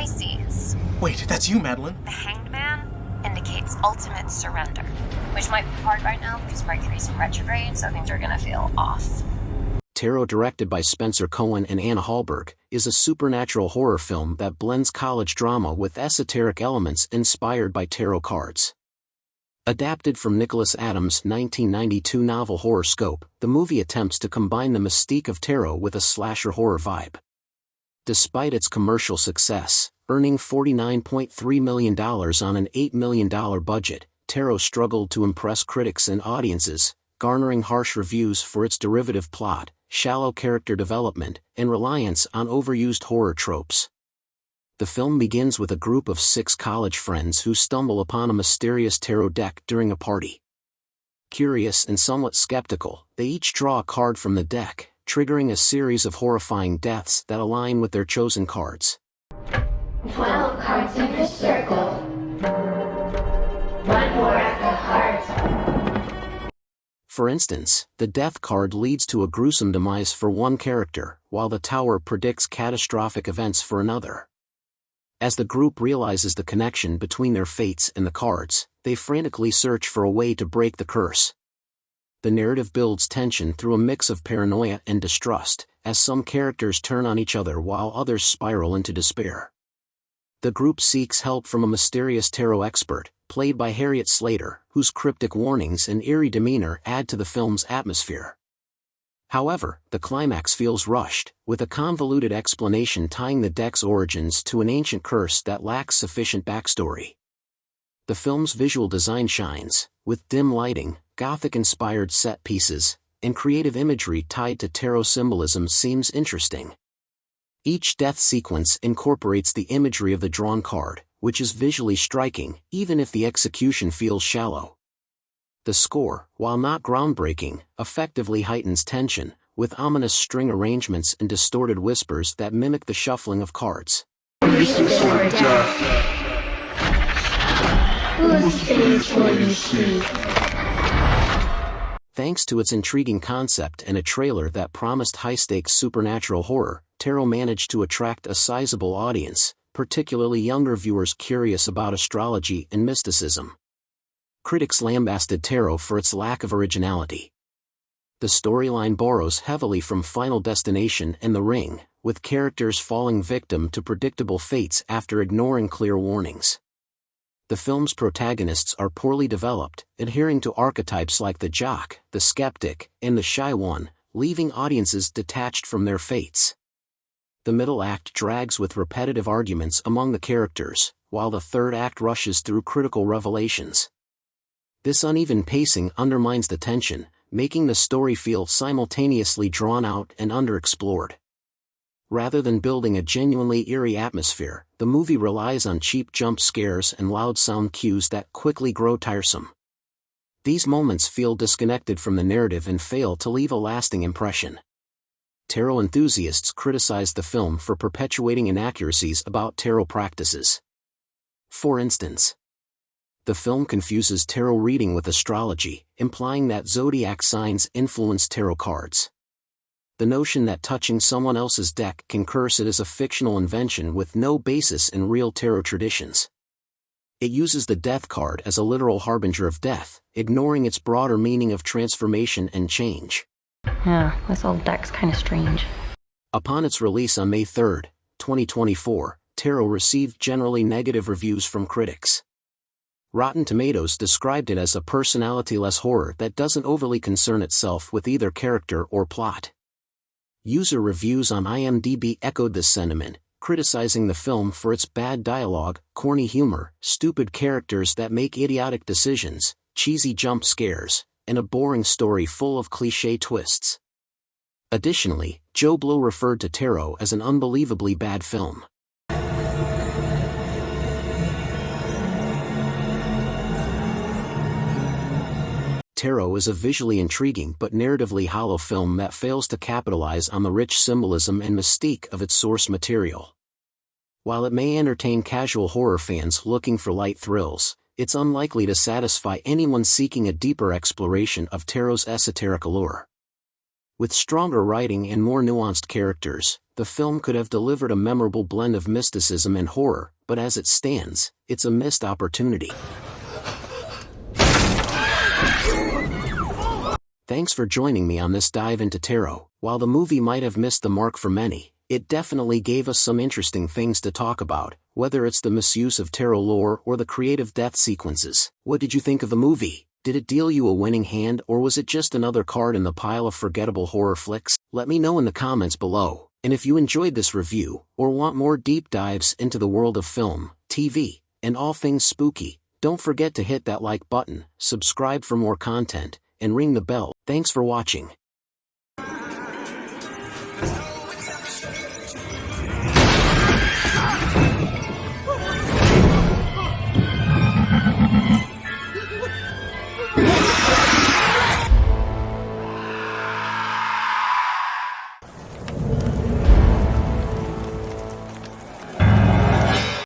Pisces. Wait, that's you, Madeline. The Hanged Man indicates ultimate surrender, which might be hard right now because Mercury's in retrograde, so things are gonna feel off. Tarot, directed by Spencer Cohen and Anna Hallberg, is a supernatural horror film that blends college drama with esoteric elements inspired by tarot cards. Adapted from Nicholas Adams' 1992 novel Horoscope, the movie attempts to combine the mystique of tarot with a slasher horror vibe. Despite its commercial success, earning $49.3 million on an $8 million budget, Tarot struggled to impress critics and audiences, garnering harsh reviews for its derivative plot, shallow character development, and reliance on overused horror tropes. The film begins with a group of 6 college friends who stumble upon a mysterious tarot deck during a party. Curious and somewhat skeptical, they each draw a card from the deck, triggering a series of horrifying deaths that align with their chosen cards. 12 cards in the circle. One more at the heart. For instance, the death card leads to a gruesome demise for one character, while the tower predicts catastrophic events for another. As the group realizes the connection between their fates and the cards, they frantically search for a way to break the curse. The narrative builds tension through a mix of paranoia and distrust, as some characters turn on each other while others spiral into despair. The group seeks help from a mysterious tarot expert, played by Harriet Slater, whose cryptic warnings and eerie demeanor add to the film's atmosphere. However, the climax feels rushed, with a convoluted explanation tying the deck's origins to an ancient curse that lacks sufficient backstory. The film's visual design shines, with dim lighting, Gothic-inspired set pieces, and creative imagery tied to tarot symbolism seems interesting. Each death sequence incorporates the imagery of the drawn card, which is visually striking, even if the execution feels shallow. The score, while not groundbreaking, effectively heightens tension, with ominous string arrangements and distorted whispers that mimic the shuffling of cards. Thanks to its intriguing concept and a trailer that promised high-stakes supernatural horror, Tarot managed to attract a sizable audience, particularly younger viewers curious about astrology and mysticism. Critics lambasted Tarot for its lack of originality. The storyline borrows heavily from Final Destination and The Ring, with characters falling victim to predictable fates after ignoring clear warnings. The film's protagonists are poorly developed, adhering to archetypes like the jock, the skeptic, and the shy one, leaving audiences detached from their fates. The middle act drags with repetitive arguments among the characters, while the third act rushes through critical revelations. This uneven pacing undermines the tension, making the story feel simultaneously drawn out and underexplored. Rather than building a genuinely eerie atmosphere, the movie relies on cheap jump scares and loud sound cues that quickly grow tiresome. These moments feel disconnected from the narrative and fail to leave a lasting impression. Tarot enthusiasts criticized the film for perpetuating inaccuracies about tarot practices. For instance, the film confuses tarot reading with astrology, implying that zodiac signs influence tarot cards. The notion that touching someone else's deck can curse it is a fictional invention with no basis in real tarot traditions. It uses the death card as a literal harbinger of death, ignoring its broader meaning of transformation and change. Yeah, this old deck's kinda strange. Upon its release on May 3, 2024, Tarot received generally negative reviews from critics. Rotten Tomatoes described it as a personality-less horror that doesn't overly concern itself with either character or plot. User reviews on IMDb echoed this sentiment, criticizing the film for its bad dialogue, corny humor, stupid characters that make idiotic decisions, cheesy jump scares, and a boring story full of cliché twists. Additionally, Joe Blow referred to Tarot as an unbelievably bad film. Tarot is a visually intriguing but narratively hollow film that fails to capitalize on the rich symbolism and mystique of its source material. While it may entertain casual horror fans looking for light thrills, it's unlikely to satisfy anyone seeking a deeper exploration of Tarot's esoteric allure. With stronger writing and more nuanced characters, the film could have delivered a memorable blend of mysticism and horror, but as it stands, it's a missed opportunity. Thanks for joining me on this dive into tarot. While the movie might have missed the mark for many, it definitely gave us some interesting things to talk about, whether it's the misuse of tarot lore or the creative death sequences. What did you think of the movie? Did it deal you a winning hand, or was it just another card in the pile of forgettable horror flicks? Let me know in the comments below. And if you enjoyed this review, or want more deep dives into the world of film, TV, and all things spooky, don't forget to hit that like button, subscribe for more content, and ring the bell. Thanks for watching.